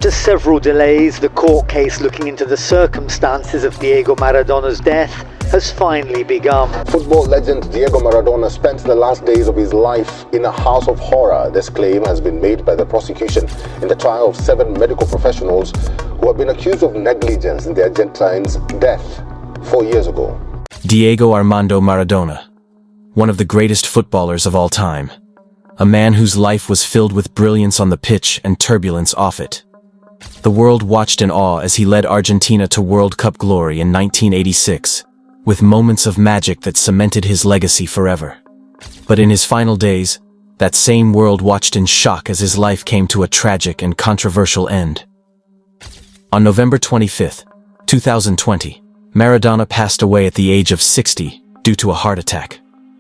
After several delays, the court case looking into the circumstances of Diego Maradona's death has finally begun. Football legend Diego Maradona spent the last days of his life in a house of horror. This claim has been made by the prosecution in the trial of 7 medical professionals who have been accused of negligence in the Argentine's death 4 years ago. Diego Armando Maradona, one of the greatest footballers of all time. A man whose life was filled with brilliance on the pitch and turbulence off it. The world watched in awe as he led Argentina to World Cup glory in 1986, with moments of magic that cemented his legacy forever. But in his final days, that same world watched in shock as his life came to a tragic and controversial end. On November 25, 2020, Maradona passed away at the age of 60 due to a heart attack.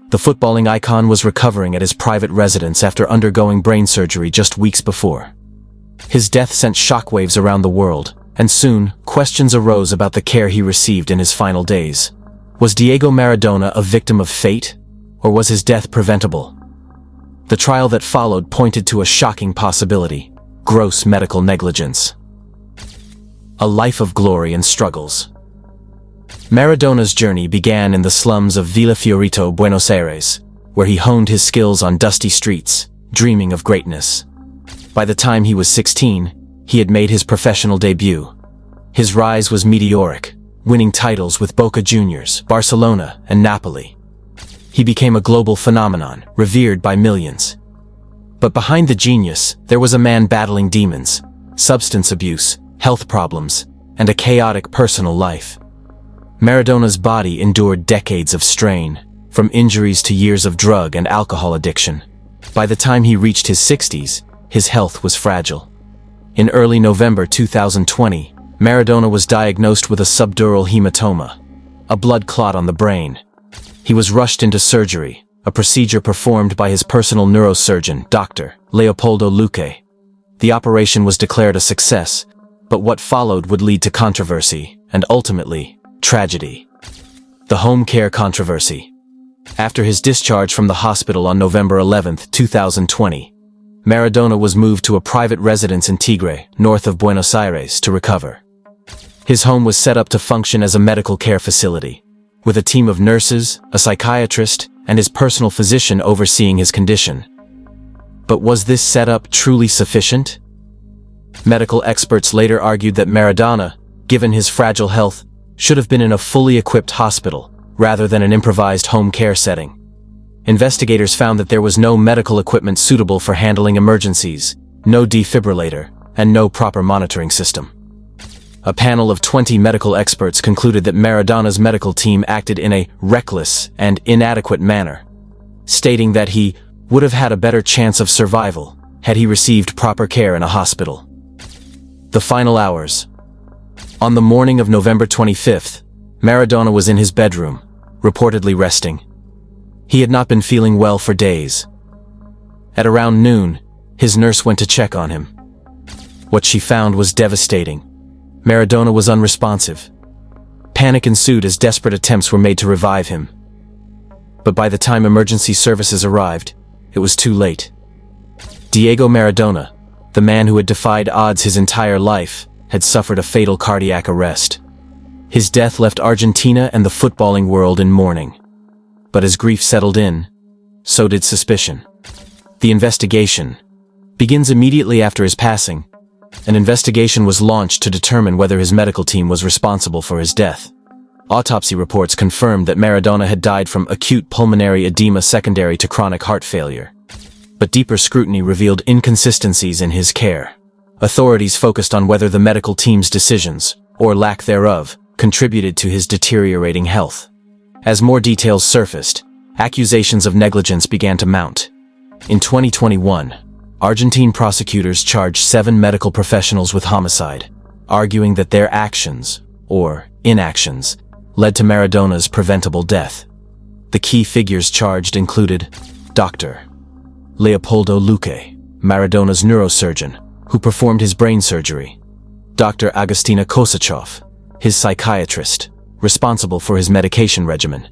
The footballing icon was recovering at his private residence after undergoing brain surgery just weeks before. His death sent shockwaves around the world, and soon, questions arose about the care he received in his final days. Was Diego Maradona a victim of fate, or was his death preventable? The trial that followed pointed to a shocking possibility: gross medical negligence. A life of glory and struggles. Maradona's journey began in the slums of Villa Fiorito, Buenos Aires, where he honed his skills on dusty streets, dreaming of greatness. By the time he was 16, he had made his professional debut. His rise was meteoric, winning titles with Boca Juniors, Barcelona, and Napoli. He became a global phenomenon, revered by millions. But behind the genius, there was a man battling demons, substance abuse, health problems, and a chaotic personal life. Maradona's body endured decades of strain, from injuries to years of drug and alcohol addiction. By the time he reached his 60s, his health was fragile. In early November 2020, Maradona was diagnosed with a subdural hematoma, a blood clot on the brain. He was rushed into surgery, a procedure performed by his personal neurosurgeon, Dr. Leopoldo Luque. The operation was declared a success, but what followed would lead to controversy, and ultimately, tragedy. The home care controversy. After his discharge from the hospital on November 11, 2020, Maradona was moved to a private residence in Tigre, north of Buenos Aires, to recover. His home was set up to function as a medical care facility, with a team of nurses, a psychiatrist, and his personal physician overseeing his condition. But was this setup truly sufficient? Medical experts later argued that Maradona, given his fragile health, should have been in a fully equipped hospital, rather than an improvised home care setting. Investigators found that there was no medical equipment suitable for handling emergencies, no defibrillator, and no proper monitoring system. A panel of 20 medical experts concluded that Maradona's medical team acted in a reckless and inadequate manner, stating that he would have had a better chance of survival had he received proper care in a hospital. The final hours. On the morning of November 25th, Maradona was in his bedroom, reportedly resting. He had not been feeling well for days. At around noon, his nurse went to check on him. What she found was devastating. Maradona was unresponsive. Panic ensued as desperate attempts were made to revive him. But by the time emergency services arrived, it was too late. Diego Maradona, the man who had defied odds his entire life, had suffered a fatal cardiac arrest. His death left Argentina and the footballing world in mourning. But as grief settled in, so did suspicion. The investigation begins immediately after his passing. An investigation was launched to determine whether his medical team was responsible for his death. Autopsy reports confirmed that Maradona had died from acute pulmonary edema secondary to chronic heart failure. But deeper scrutiny revealed inconsistencies in his care. Authorities focused on whether the medical team's decisions, or lack thereof, contributed to his deteriorating health. As more details surfaced, accusations of negligence began to mount. In 2021, Argentine prosecutors charged 7 medical professionals with homicide, arguing that their actions, or inactions, led to Maradona's preventable death. The key figures charged included Dr. Leopoldo Luque, Maradona's neurosurgeon, who performed his brain surgery; Dr. Agustina Kosachov, his psychiatrist, responsible for his medication regimen;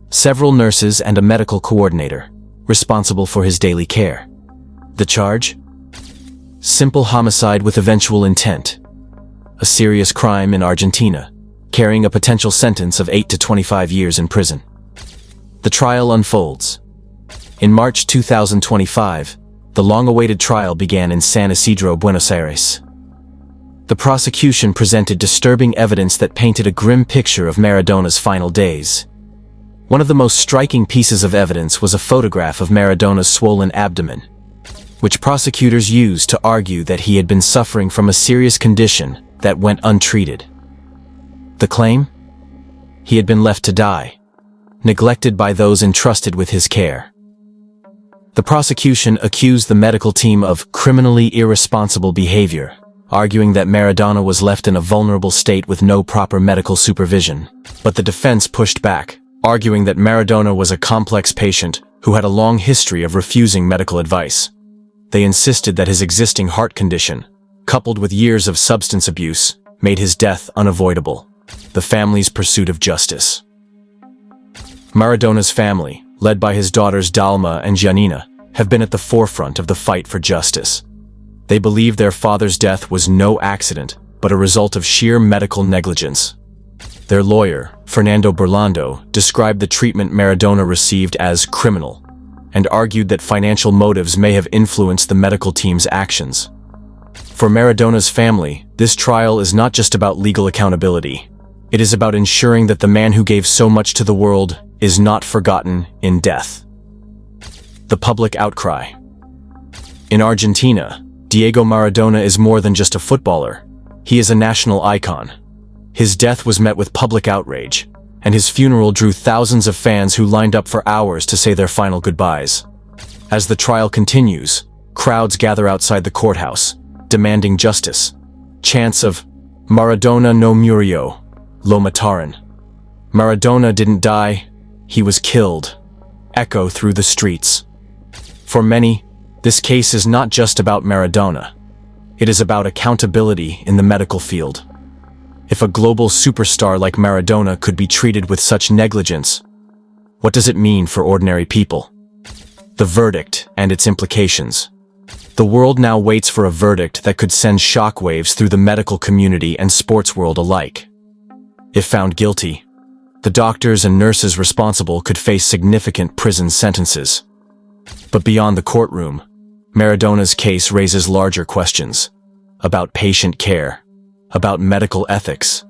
several nurses and a medical coordinator, responsible for his daily care. The charge? simple homicide with eventual intent. A serious crime in Argentina, carrying a potential sentence of 8 to 25 years in prison. The trial unfolds. In March 2025, the long-awaited trial began in San Isidro, Buenos Aires. The prosecution presented disturbing evidence that painted a grim picture of Maradona's final days. One of the most striking pieces of evidence was a photograph of Maradona's swollen abdomen, which prosecutors used to argue that he had been suffering from a serious condition that went untreated. The claim? He had been left to die, neglected by those entrusted with his care. The prosecution accused the medical team of criminally irresponsible behavior, arguing that Maradona was left in a vulnerable state with no proper medical supervision. But the defense pushed back, arguing that Maradona was a complex patient who had a long history of refusing medical advice. They insisted that his existing heart condition, coupled with years of substance abuse, made his death unavoidable. The family's pursuit of justice. Maradona's family, led by his daughters Dalma and Giannina, have been at the forefront of the fight for justice. They believe their father's death was no accident, but a result of sheer medical negligence. Their lawyer, Fernando Burlando, described the treatment Maradona received as criminal, and argued that financial motives may have influenced the medical team's actions. For Maradona's family, this trial is not just about legal accountability. It is about ensuring that the man who gave so much to the world is not forgotten in death. The public outcry. In Argentina, Diego Maradona is more than just a footballer. He is a national icon. His death was met with public outrage, and his funeral drew thousands of fans who lined up for hours to say their final goodbyes. As the trial continues, crowds gather outside the courthouse, demanding justice. Chants of "Maradona no murió, lo mataron." Maradona didn't die, he was killed, echo through the streets. For many, this case is not just about Maradona. It is about accountability in the medical field. If a global superstar like Maradona could be treated with such negligence, what does it mean for ordinary people? The verdict and its implications. The world now waits for a verdict that could send shockwaves through the medical community and sports world alike. If found guilty, the doctors and nurses responsible could face significant prison sentences. But beyond the courtroom, Maradona's case raises larger questions about patient care, about medical ethics,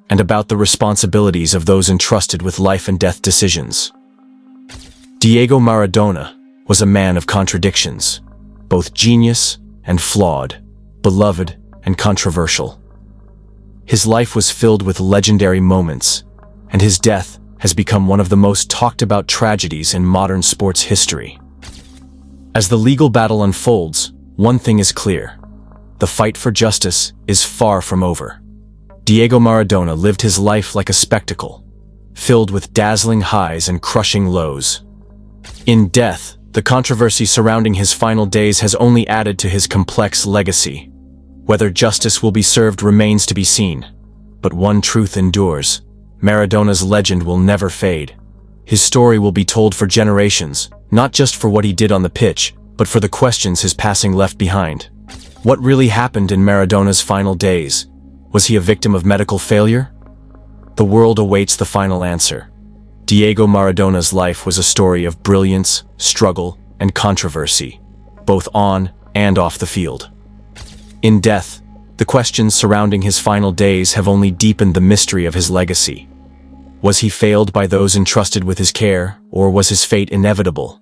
and about the responsibilities of those entrusted with life and death decisions. Diego Maradona was a man of contradictions, both genius and flawed, beloved and controversial. His life was filled with legendary moments, and his death has become one of the most talked about tragedies in modern sports history. As the legal battle unfolds, one thing is clear. The fight for justice is far from over. Diego Maradona lived his life like a spectacle, filled with dazzling highs and crushing lows. In death, the controversy surrounding his final days has only added to his complex legacy. Whether justice will be served remains to be seen. But one truth endures: Maradona's legend will never fade. His story will be told for generations, not just for what he did on the pitch, but for the questions his passing left behind. What really happened in Maradona's final days? Was he a victim of medical failure? The world awaits the final answer. Diego Maradona's life was a story of brilliance, struggle, and controversy, both on and off the field. In death, the questions surrounding his final days have only deepened the mystery of his legacy. Was he failed by those entrusted with his care, or was his fate inevitable?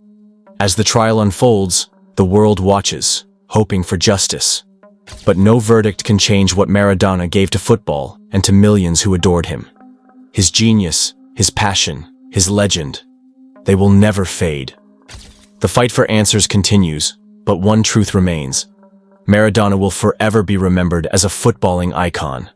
As the trial unfolds, the world watches, hoping for justice. But no verdict can change what Maradona gave to football and to millions who adored him. His genius, his passion, his legend, they will never fade. The fight for answers continues, but one truth remains. Maradona will forever be remembered as a footballing icon,